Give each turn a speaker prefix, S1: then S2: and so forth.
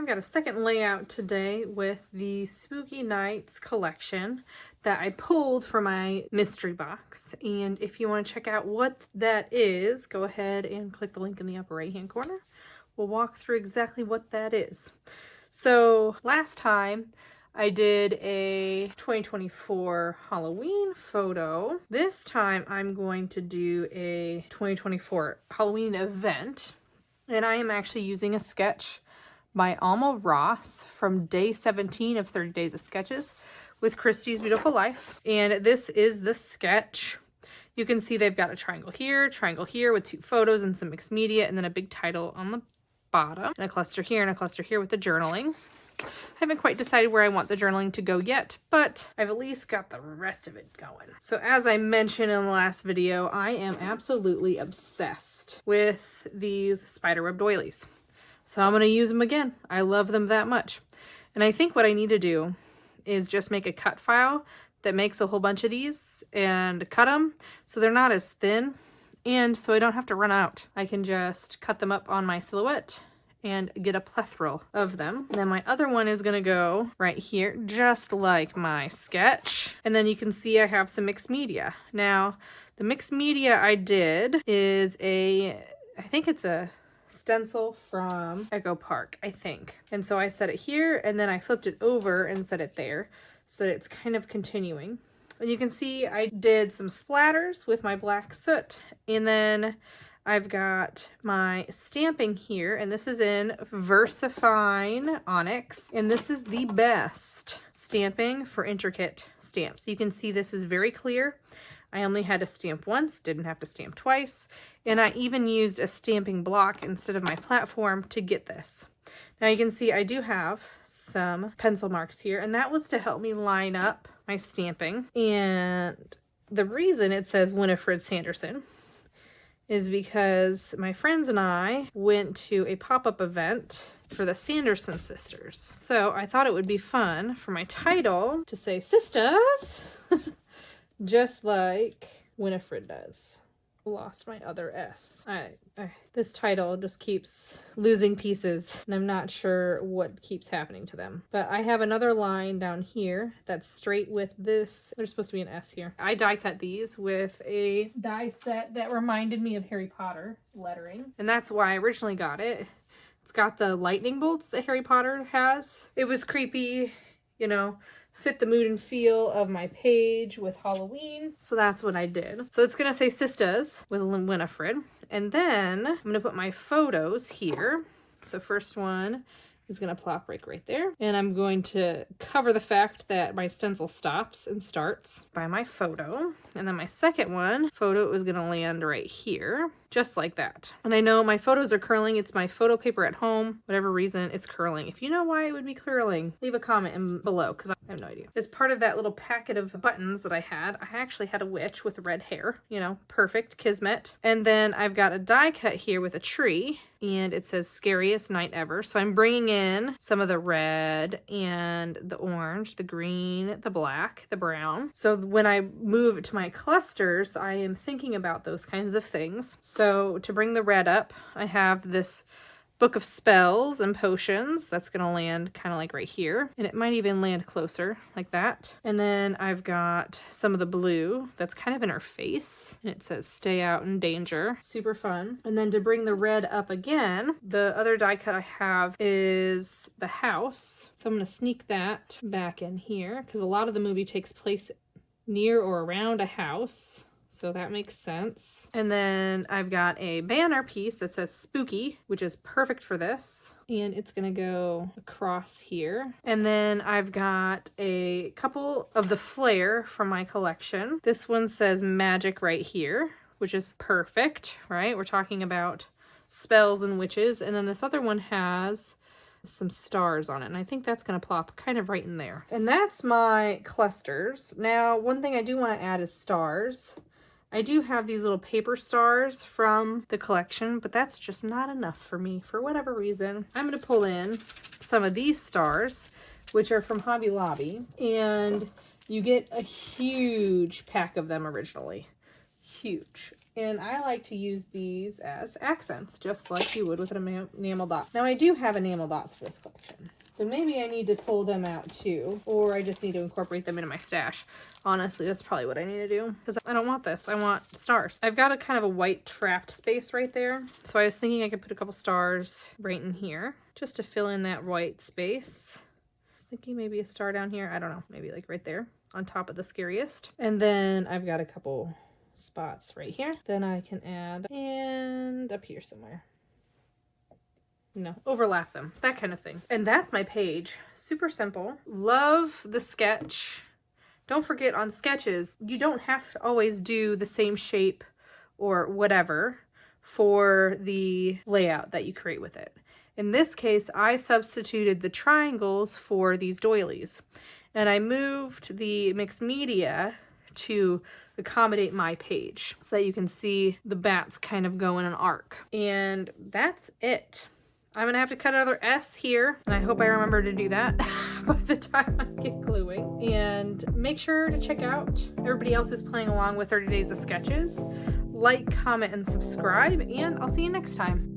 S1: I've got a second layout today with the Spooky Nights collection that I pulled from my mystery box. And if you want to check out what that is, go ahead and click the link in the upper right hand corner. We'll walk through exactly what that is. So last time I did a 2024 Halloween photo. This time I'm going to do a 2024 Halloween event. And I am actually using a sketch by Alma Ross from day 17 of 30 Days of Sketches with Christie's Beautiful Life. And this is the sketch. You can see they've got a triangle here with 2 photos and some mixed media, and then a big title on the bottom, and a cluster here and a cluster here with the journaling. I haven't quite decided where I want the journaling to go yet, but I've at least got the rest of it going. So as I mentioned in the last video, I am absolutely obsessed with these spiderweb doilies. So I'm going to use them again. I love them that much. And I think what I need to do is just make a cut file that makes a whole bunch of these and cut them so they're not as thin, and so I don't have to run out. I can just cut them up on my silhouette and get a plethora of them. And then my other one is gonna go right here, just like my sketch. And then you can see I have some mixed media. Now, the mixed media I did is I think it's a stencil from Echo Park, I think. And so I set it here, and then I flipped it over and set it there so that it's kind of continuing. And you can see I did some splatters with my black soot, and then I've got my stamping here, and this is in VersaFine Onyx, and this is the best stamping for intricate stamps. You can see this is very clear. I only had to stamp once, didn't have to stamp twice, and I even used a stamping block instead of my platform to get this. Now you can see I do have some pencil marks here, and that was to help me line up my stamping. And the reason it says Winifred Sanderson is because my friends and I went to a pop-up event for the Sanderson sisters. So I thought it would be fun for my title to say sisters, just like Winifred does. Lost my other S. This title just keeps losing pieces, and I'm not sure what keeps happening to them. But I have another line down here that's straight with this. There's supposed to be an S here. I die cut these with a die set that reminded me of Harry Potter lettering, and that's why I originally got it. It's got the lightning bolts that Harry Potter has. It was creepy, you know, fit the mood and feel of my page with Halloween. So that's what I did. So it's gonna say Sisters with Winifred. And then I'm gonna put my photos here. So first one is gonna plop right there. And I'm going to cover the fact that my stencil stops and starts by my photo. And then my second photo is gonna land right here, just like that. And I know my photos are curling. It's my photo paper at home. Whatever reason, it's curling. If you know why it would be curling, leave a comment below, because I have no idea. As part of that little packet of buttons that I actually had a witch with red hair. You know, perfect, kismet. And then I've got a die cut here with a tree, and it says Scariest Night Ever. So I'm bringing in some of the red and the orange, the green, the black, the brown. So when I move to my clusters, I am thinking about those kinds of things. So to bring the red up, I have this book of spells and potions that's gonna land kind of like right here, and it might even land closer like that. And then I've got some of the blue that's kind of in her face, and it says stay out in danger. Super fun. And then to bring the red up again, the other die cut I have is the house, so I'm gonna sneak that back in here because a lot of the movie takes place near or around a house. So that makes sense. And then I've got a banner piece that says spooky, which is perfect for this. And it's gonna go across here. And then I've got a couple of the flare from my collection. This one says magic right here, which is perfect, right? We're talking about spells and witches. And then this other one has some stars on it, and I think that's going to plop kind of right in there. And that's my clusters. Now, one thing I do want to add is stars. I do have these little paper stars from the collection, but that's just not enough for me for whatever reason. I'm going to pull in some of these stars, which are from Hobby Lobby, and you get a huge pack of them originally. Huge. And I like to use these as accents, just like you would with an enamel dot. Now I do have enamel dots for this collection, so maybe I need to pull them out too, or I just need to incorporate them into my stash. Honestly, that's probably what I need to do, because I don't want this. I want stars. I've got a kind of a white trapped space right there, so I was thinking I could put a couple stars right in here, just to fill in that white space. I was thinking maybe a star down here. I don't know, maybe like right there on top of the scariest. And then I've got a couple spots right here. Then I can add, and up here somewhere. No, overlap them, that kind of thing. And that's my page. Super simple. Love the sketch. Don't forget, on sketches, you don't have to always do the same shape or whatever for the layout that you create with it. In this case, I substituted the triangles for these doilies, and I moved the mixed media to accommodate my page so that you can see the bats kind of go in an arc. And that's it. I'm gonna have to cut another S here, and I hope I remember to do that by the time I get gluing. And make sure to check out everybody else who's playing along with 30 Days of Sketches. Like, comment, and subscribe, and I'll see you next time.